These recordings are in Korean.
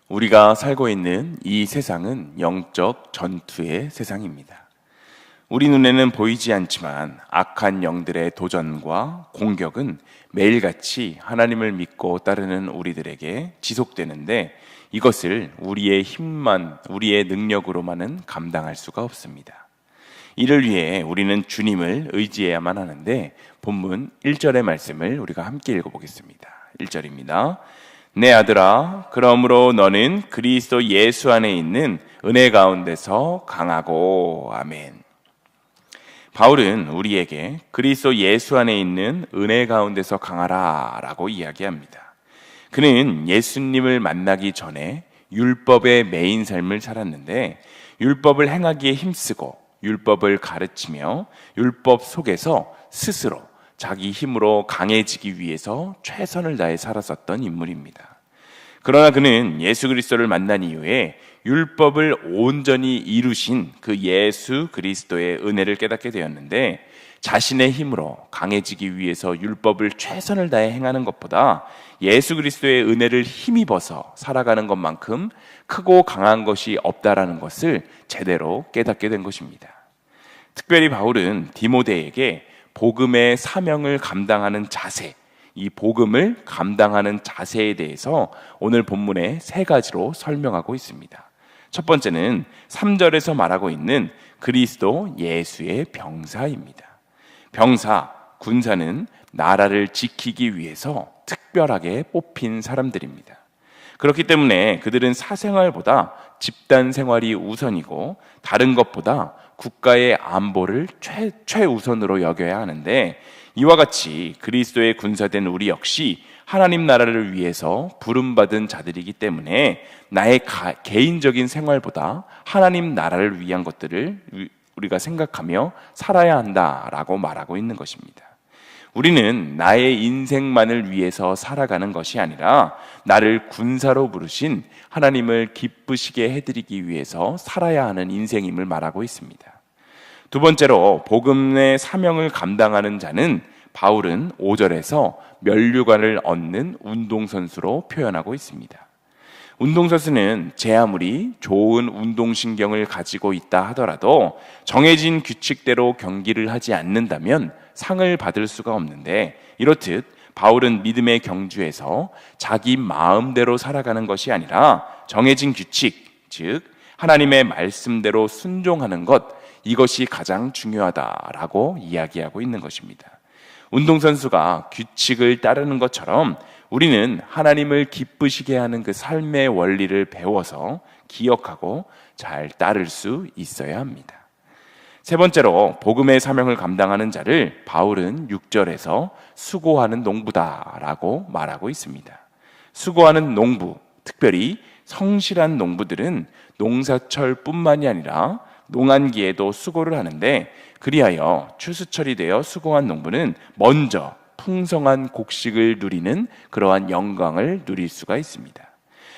우리가 살고 있는 이 세상은 영적 전투의 세상입니다. 우리 눈에는 보이지 않지만 악한 영들의 도전과 공격은 매일같이 하나님을 믿고 따르는 우리들에게 지속되는데 이것을 우리의 힘만, 우리의 능력으로만은 감당할 수가 없습니다. 이를 위해 우리는 주님을 의지해야만 하는데 본문 1절의 말씀을 우리가 함께 읽어보겠습니다. 1절입니다. 내 아들아, 그러므로 너는 그리스도 예수 안에 있는 은혜 가운데서 강하고. 아멘. 바울은 우리에게 그리스도 예수 안에 있는 은혜 가운데서 강하라 라고 이야기합니다. 그는 예수님을 만나기 전에 율법의 매인 삶을 살았는데 율법을 행하기에 힘쓰고 율법을 가르치며 율법 속에서 스스로 자기 힘으로 강해지기 위해서 최선을 다해 살았었던 인물입니다. 그러나 그는 예수 그리스도를 만난 이후에 율법을 온전히 이루신 그 예수 그리스도의 은혜를 깨닫게 되었는데 자신의 힘으로 강해지기 위해서 율법을 최선을 다해 행하는 것보다 예수 그리스도의 은혜를 힘입어서 살아가는 것만큼 크고 강한 것이 없다라는 것을 제대로 깨닫게 된 것입니다. 특별히 바울은 디모데에게 복음의 사명을 감당하는 자세, 이 복음을 감당하는 자세에 대해서 오늘 본문에 세 가지로 설명하고 있습니다. 첫 번째는 3절에서 말하고 있는 그리스도 예수의 병사입니다. 병사, 군사는 나라를 지키기 위해서 특별하게 뽑힌 사람들입니다. 그렇기 때문에 그들은 사생활보다 집단 생활이 우선이고 다른 것보다 국가의 안보를 최우선으로 여겨야 하는데 이와 같이 그리스도의 군사된 우리 역시 하나님 나라를 위해서 부름받은 자들이기 때문에 나의 개인적인 생활보다 하나님 나라를 위한 것들을 우리가 생각하며 살아야 한다라고 말하고 있는 것입니다. 우리는 나의 인생만을 위해서 살아가는 것이 아니라 나를 군사로 부르신 하나님을 기쁘시게 해드리기 위해서 살아야 하는 인생임을 말하고 있습니다. 두 번째로 복음의 사명을 감당하는 자는 바울은 5절에서 면류관을 얻는 운동선수로 표현하고 있습니다. 운동선수는 제 아무리 좋은 운동신경을 가지고 있다 하더라도 정해진 규칙대로 경기를 하지 않는다면 상을 받을 수가 없는데 이렇듯 바울은 믿음의 경주에서 자기 마음대로 살아가는 것이 아니라 정해진 규칙, 즉 하나님의 말씀대로 순종하는 것, 이것이 가장 중요하다라고 이야기하고 있는 것입니다. 운동선수가 규칙을 따르는 것처럼 우리는 하나님을 기쁘시게 하는 그 삶의 원리를 배워서 기억하고 잘 따를 수 있어야 합니다. 세 번째로 복음의 사명을 감당하는 자를 바울은 6절에서 수고하는 농부다라고 말하고 있습니다. 수고하는 농부, 특별히 성실한 농부들은 농사철뿐만이 아니라 농한기에도 수고를 하는데 그리하여 추수철이 되어 수고한 농부는 먼저 풍성한 곡식을 누리는 그러한 영광을 누릴 수가 있습니다.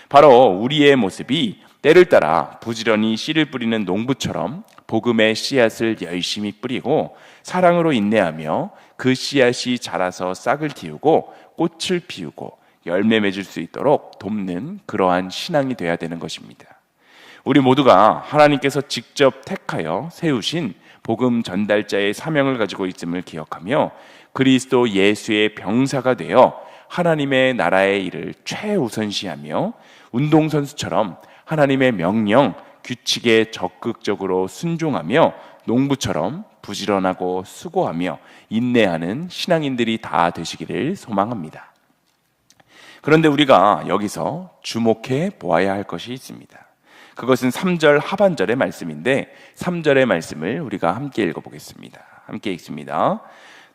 바로 우리의 모습이 때를 따라 부지런히 씨를 뿌리는 농부처럼 복음의 씨앗을 열심히 뿌리고 사랑으로 인내하며 그 씨앗이 자라서 싹을 틔우고 꽃을 피우고 열매 맺을 수 있도록 돕는 그러한 신앙이 되어야 되는 것입니다. 우리 모두가 하나님께서 직접 택하여 세우신 복음 전달자의 사명을 가지고 있음을 기억하며 그리스도 예수의 병사가 되어 하나님의 나라의 일을 최우선시하며 운동선수처럼 하나님의 명령, 규칙에 적극적으로 순종하며 농부처럼 부지런하고 수고하며 인내하는 신앙인들이 다 되시기를 소망합니다. 그런데 우리가 여기서 주목해 보아야 할 것이 있습니다. 그것은 3절 하반절의 말씀인데 3절의 말씀을 우리가 함께 읽어보겠습니다. 함께 읽습니다.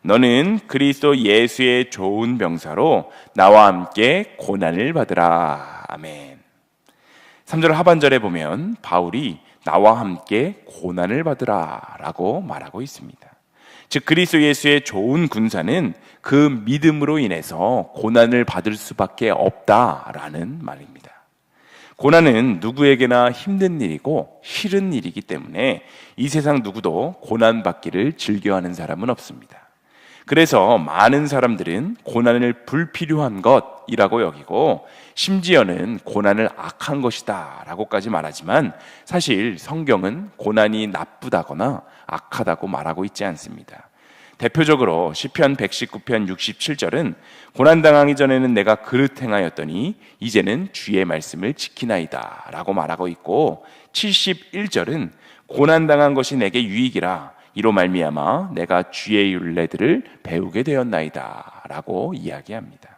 너는 그리스도 예수의 좋은 병사로 나와 함께 고난을 받으라. 아멘. 3절 하반절에 보면 바울이 나와 함께 고난을 받으라 라고 말하고 있습니다. 즉 그리스도 예수의 좋은 군사는 그 믿음으로 인해서 고난을 받을 수밖에 없다라는 말입니다. 고난은 누구에게나 힘든 일이고 싫은 일이기 때문에 이 세상 누구도 고난받기를 즐겨하는 사람은 없습니다. 그래서 많은 사람들은 고난을 불필요한 것이라고 여기고 심지어는 고난을 악한 것이다 라고까지 말하지만 사실 성경은 고난이 나쁘다거나 악하다고 말하고 있지 않습니다. 대표적으로 시편 119편 67절은 고난당하기 전에는 내가 그릇 행하였더니 이제는 주의 말씀을 지키나이다 라고 말하고 있고 71절은 고난당한 것이 내게 유익이라 이로 말미암아 내가 주의 율례들을 배우게 되었나이다 라고 이야기합니다.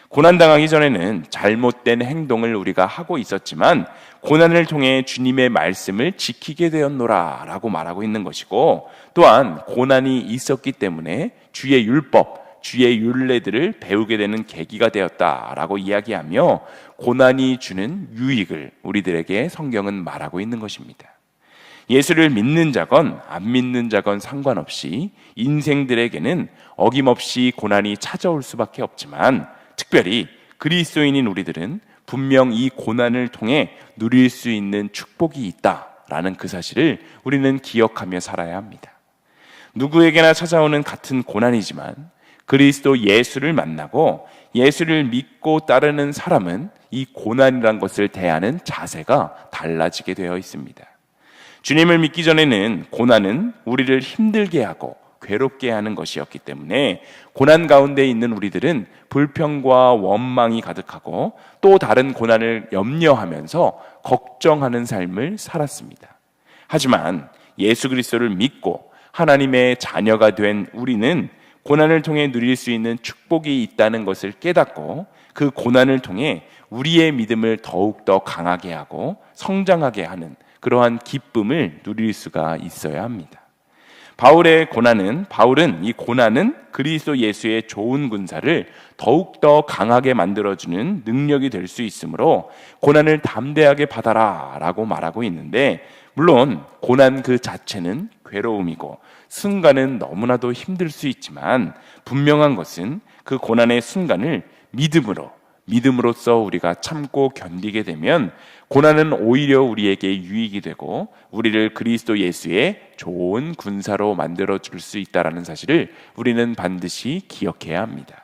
고난당하기 전에는 잘못된 행동을 우리가 하고 있었지만 고난을 통해 주님의 말씀을 지키게 되었노라 라고 말하고 있는 것이고 또한 고난이 있었기 때문에 주의 율법, 주의 율례들을 배우게 되는 계기가 되었다라고 이야기하며 고난이 주는 유익을 우리들에게 성경은 말하고 있는 것입니다. 예수를 믿는 자건 안 믿는 자건 상관없이 인생들에게는 어김없이 고난이 찾아올 수밖에 없지만 특별히 그리스도인인 우리들은 분명 이 고난을 통해 누릴 수 있는 축복이 있다라는 그 사실을 우리는 기억하며 살아야 합니다. 누구에게나 찾아오는 같은 고난이지만 그리스도 예수를 만나고 예수를 믿고 따르는 사람은 이 고난이란 것을 대하는 자세가 달라지게 되어 있습니다. 주님을 믿기 전에는 고난은 우리를 힘들게 하고 괴롭게 하는 것이었기 때문에 고난 가운데 있는 우리들은 불평과 원망이 가득하고 또 다른 고난을 염려하면서 걱정하는 삶을 살았습니다. 하지만 예수 그리스도를 믿고 하나님의 자녀가 된 우리는 고난을 통해 누릴 수 있는 축복이 있다는 것을 깨닫고 그 고난을 통해 우리의 믿음을 더욱더 강하게 하고 성장하게 하는 그러한 기쁨을 누릴 수가 있어야 합니다. 바울은 이 고난은 그리스도 예수의 좋은 군사를 더욱더 강하게 만들어주는 능력이 될 수 있으므로 고난을 담대하게 받아라 라고 말하고 있는데 물론 고난 그 자체는 괴로움이고 순간은 너무나도 힘들 수 있지만 분명한 것은 그 고난의 순간을 믿음으로써 우리가 참고 견디게 되면 고난은 오히려 우리에게 유익이 되고 우리를 그리스도 예수의 좋은 군사로 만들어줄 수 있다는 사실을 우리는 반드시 기억해야 합니다.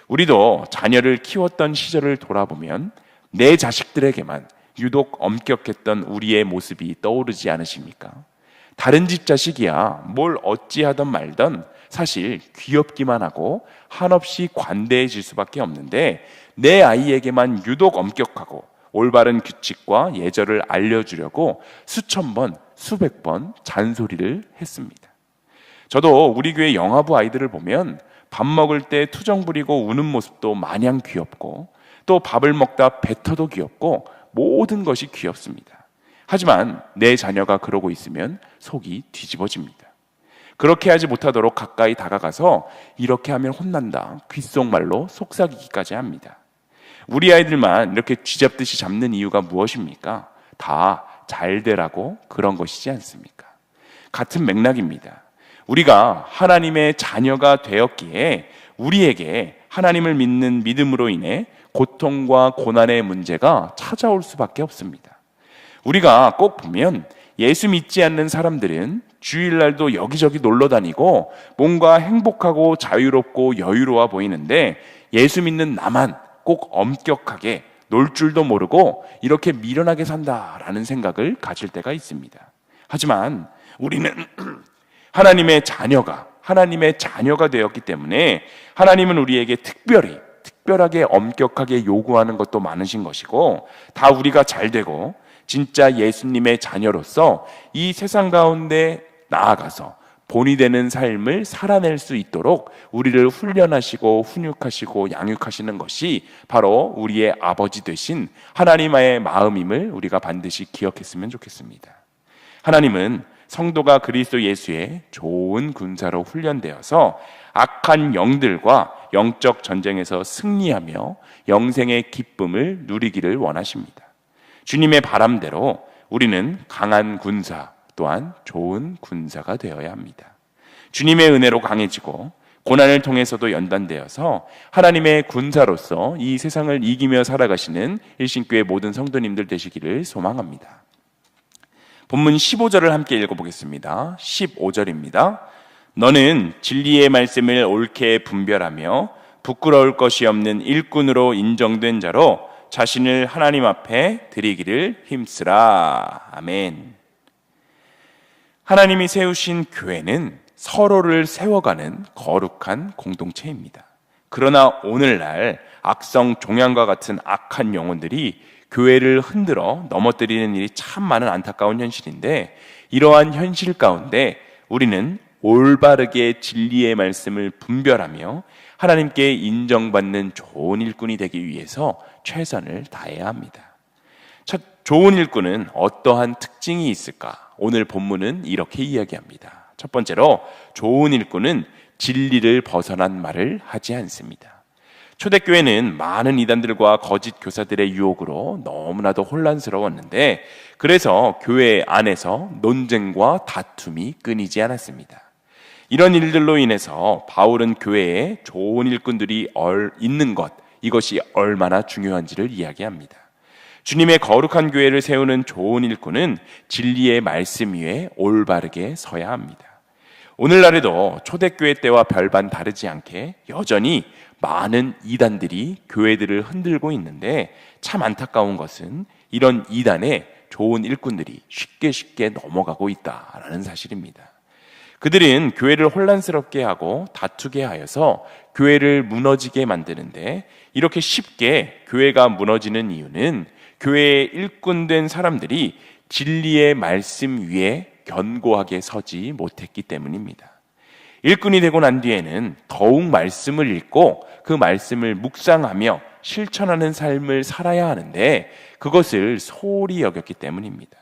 우리도 자녀를 키웠던 시절을 돌아보면 내 자식들에게만 유독 엄격했던 우리의 모습이 떠오르지 않으십니까? 다른 집 자식이야 뭘 어찌하던 말던 사실 귀엽기만 하고 한없이 관대해질 수밖에 없는데 내 아이에게만 유독 엄격하고 올바른 규칙과 예절을 알려주려고 수천 번, 수백 번 잔소리를 했습니다. 저도 우리 교회 영아부 아이들을 보면 밥 먹을 때 투정 부리고 우는 모습도 마냥 귀엽고 또 밥을 먹다 뱉어도 귀엽고 모든 것이 귀엽습니다. 하지만 내 자녀가 그러고 있으면 속이 뒤집어집니다. 그렇게 하지 못하도록 가까이 다가가서 이렇게 하면 혼난다 귓속말로 속삭이기까지 합니다. 우리 아이들만 이렇게 쥐잡듯이 잡는 이유가 무엇입니까? 다 잘 되라고 그런 것이지 않습니까? 같은 맥락입니다. 우리가 하나님의 자녀가 되었기에 우리에게 하나님을 믿는 믿음으로 인해 고통과 고난의 문제가 찾아올 수밖에 없습니다. 우리가 꼭 보면 예수 믿지 않는 사람들은 주일날도 여기저기 놀러 다니고 뭔가 행복하고 자유롭고 여유로워 보이는데 예수 믿는 나만 꼭 엄격하게 놀 줄도 모르고 이렇게 미련하게 산다라는 생각을 가질 때가 있습니다. 하지만 우리는 하나님의 자녀가 되었기 때문에 하나님은 우리에게 특별하게 엄격하게 요구하는 것도 많으신 것이고 다 우리가 잘 되고 진짜 예수님의 자녀로서 이 세상 가운데 나아가서 본이 되는 삶을 살아낼 수 있도록 우리를 훈련하시고 훈육하시고 양육하시는 것이 바로 우리의 아버지 되신 하나님의 마음임을 우리가 반드시 기억했으면 좋겠습니다. 하나님은 성도가 그리스도 예수의 좋은 군사로 훈련되어서 악한 영들과 영적 전쟁에서 승리하며 영생의 기쁨을 누리기를 원하십니다. 주님의 바람대로 우리는 강한 군사 또한 좋은 군사가 되어야 합니다. 주님의 은혜로 강해지고 고난을 통해서도 연단되어서 하나님의 군사로서 이 세상을 이기며 살아가시는 일신교회 모든 성도님들 되시기를 소망합니다. 본문 15절을 함께 읽어보겠습니다. 15절입니다. 너는 진리의 말씀을 옳게 분별하며 부끄러울 것이 없는 일꾼으로 인정된 자로 자신을 하나님 앞에 드리기를 힘쓰라. 아멘. 하나님이 세우신 교회는 서로를 세워가는 거룩한 공동체입니다. 그러나 오늘날 악성 종양과 같은 악한 영혼들이 교회를 흔들어 넘어뜨리는 일이 참 많은 안타까운 현실인데, 이러한 현실 가운데 우리는 올바르게 진리의 말씀을 분별하며 하나님께 인정받는 좋은 일꾼이 되기 위해서 최선을 다해야 합니다. 첫, 좋은 일꾼은 어떠한 특징이 있을까? 오늘 본문은 이렇게 이야기합니다. 첫 번째로, 좋은 일꾼은 진리를 벗어난 말을 하지 않습니다. 초대교회는 많은 이단들과 거짓 교사들의 유혹으로 너무나도 혼란스러웠는데, 그래서 교회 안에서 논쟁과 다툼이 끊이지 않았습니다. 이런 일들로 인해서 바울은 교회에 좋은 일꾼들이 있는 것, 이것이 얼마나 중요한지를 이야기합니다. 주님의 거룩한 교회를 세우는 좋은 일꾼은 진리의 말씀 위에 올바르게 서야 합니다. 오늘날에도 초대교회 때와 별반 다르지 않게 여전히 많은 이단들이 교회들을 흔들고 있는데, 참 안타까운 것은 이런 이단에 좋은 일꾼들이 쉽게 넘어가고 있다라는 사실입니다. 그들은 교회를 혼란스럽게 하고 다투게 하여서 교회를 무너지게 만드는데, 이렇게 쉽게 교회가 무너지는 이유는 교회에 일꾼된 사람들이 진리의 말씀 위에 견고하게 서지 못했기 때문입니다. 일꾼이 되고 난 뒤에는 더욱 말씀을 읽고 그 말씀을 묵상하며 실천하는 삶을 살아야 하는데, 그것을 소홀히 여겼기 때문입니다.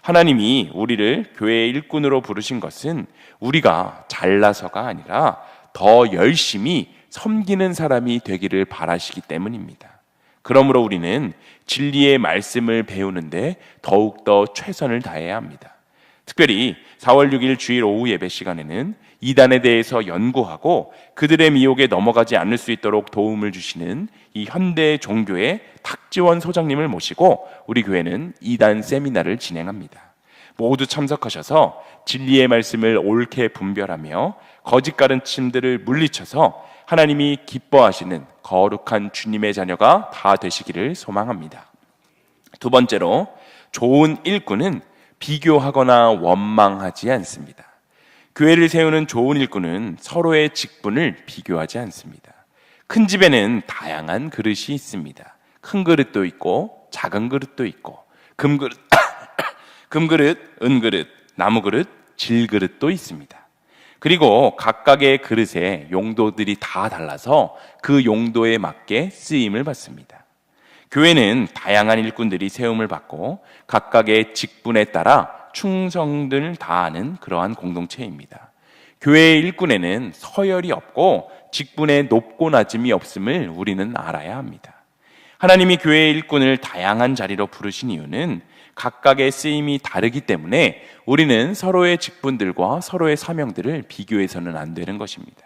하나님이 우리를 교회의 일꾼으로 부르신 것은 우리가 잘나서가 아니라 더 열심히 섬기는 사람이 되기를 바라시기 때문입니다. 그러므로 우리는 진리의 말씀을 배우는데 더욱더 최선을 다해야 합니다. 특별히 4월 6일 주일 오후 예배 시간에는 이단에 대해서 연구하고 그들의 미혹에 넘어가지 않을 수 있도록 도움을 주시는 이 현대 종교의 탁지원 소장님을 모시고 우리 교회는 이단 세미나를 진행합니다. 모두 참석하셔서 진리의 말씀을 옳게 분별하며 거짓 가르침들을 물리쳐서 하나님이 기뻐하시는 거룩한 주님의 자녀가 다 되시기를 소망합니다. 두 번째로, 좋은 일꾼은 비교하거나 원망하지 않습니다. 교회를 세우는 좋은 일꾼은 서로의 직분을 비교하지 않습니다. 큰 집에는 다양한 그릇이 있습니다. 큰 그릇도 있고 작은 그릇도 있고 금그릇, 금그릇, 은그릇, 나무그릇, 질그릇도 있습니다. 그리고 각각의 그릇의 용도들이 다 달라서 그 용도에 맞게 쓰임을 받습니다. 교회는 다양한 일꾼들이 세움을 받고 각각의 직분에 따라 충성을 다하는 그러한 공동체입니다. 교회의 일꾼에는 서열이 없고 직분에 높고 낮음이 없음을 우리는 알아야 합니다. 하나님이 교회의 일꾼을 다양한 자리로 부르신 이유는 각각의 쓰임이 다르기 때문에 우리는 서로의 직분들과 서로의 사명들을 비교해서는 안 되는 것입니다.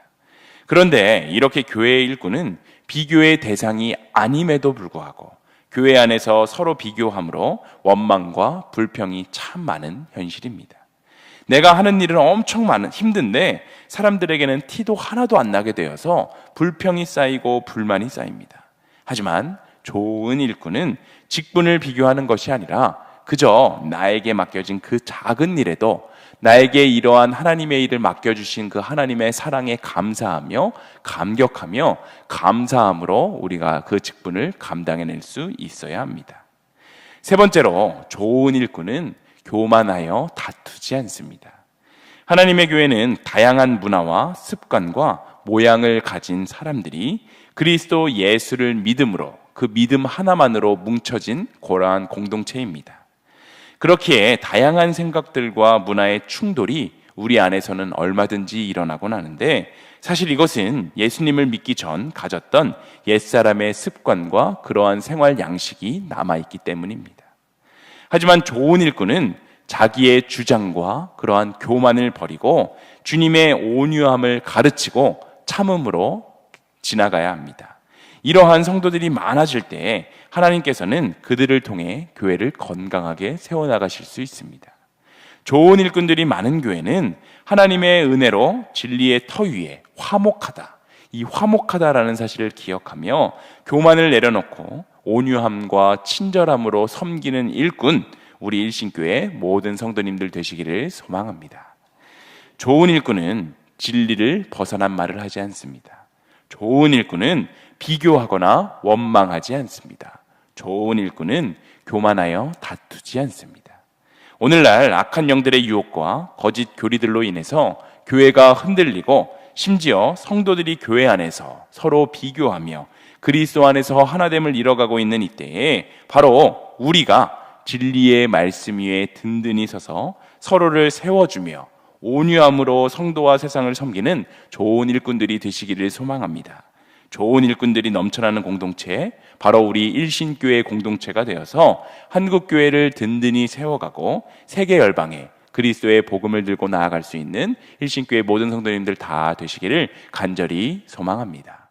그런데 이렇게 교회의 일꾼은 비교의 대상이 아님에도 불구하고 교회 안에서 서로 비교함으로 원망과 불평이 참 많은 현실입니다. 내가 하는 일은 엄청 힘든데 사람들에게는 티도 하나도 안 나게 되어서 불평이 쌓이고 불만이 쌓입니다. 하지만 좋은 일꾼은 직분을 비교하는 것이 아니라 그저 나에게 맡겨진 그 작은 일에도 나에게 이러한 하나님의 일을 맡겨주신 그 하나님의 사랑에 감사하며 감격하며 감사함으로 우리가 그 직분을 감당해낼 수 있어야 합니다. 세 번째로, 좋은 일꾼은 교만하여 다투지 않습니다. 하나님의 교회는 다양한 문화와 습관과 모양을 가진 사람들이 그리스도 예수를 믿음으로 그 믿음 하나만으로 뭉쳐진 고라한 공동체입니다. 그렇기에 다양한 생각들과 문화의 충돌이 우리 안에서는 얼마든지 일어나곤 하는데, 사실 이것은 예수님을 믿기 전 가졌던 옛사람의 습관과 그러한 생활 양식이 남아있기 때문입니다. 하지만 좋은 일꾼은 자기의 주장과 그러한 교만을 버리고 주님의 온유함을 가르치고 참음으로 지나가야 합니다. 이러한 성도들이 많아질 때 하나님께서는 그들을 통해 교회를 건강하게 세워나가실 수 있습니다. 좋은 일꾼들이 많은 교회는 하나님의 은혜로 진리의 터 위에 화목하다, 이 화목하다라는 사실을 기억하며 교만을 내려놓고 온유함과 친절함으로 섬기는 일꾼, 우리 일신교회 모든 성도님들 되시기를 소망합니다. 좋은 일꾼은 진리를 벗어난 말을 하지 않습니다. 좋은 일꾼은 비교하거나 원망하지 않습니다. 좋은 일꾼은 교만하여 다투지 않습니다. 오늘날 악한 영들의 유혹과 거짓 교리들로 인해서 교회가 흔들리고 심지어 성도들이 교회 안에서 서로 비교하며 그리스도 안에서 하나됨을 잃어가고 있는 이때에 바로 우리가 진리의 말씀 위에 든든히 서서 서로를 세워주며 온유함으로 성도와 세상을 섬기는 좋은 일꾼들이 되시기를 소망합니다. 좋은 일꾼들이 넘쳐나는 공동체, 바로 우리 일신교회 공동체가 되어서 한국교회를 든든히 세워가고 세계 열방에 그리스도의 복음을 들고 나아갈 수 있는 일신교회 모든 성도님들 다 되시기를 간절히 소망합니다.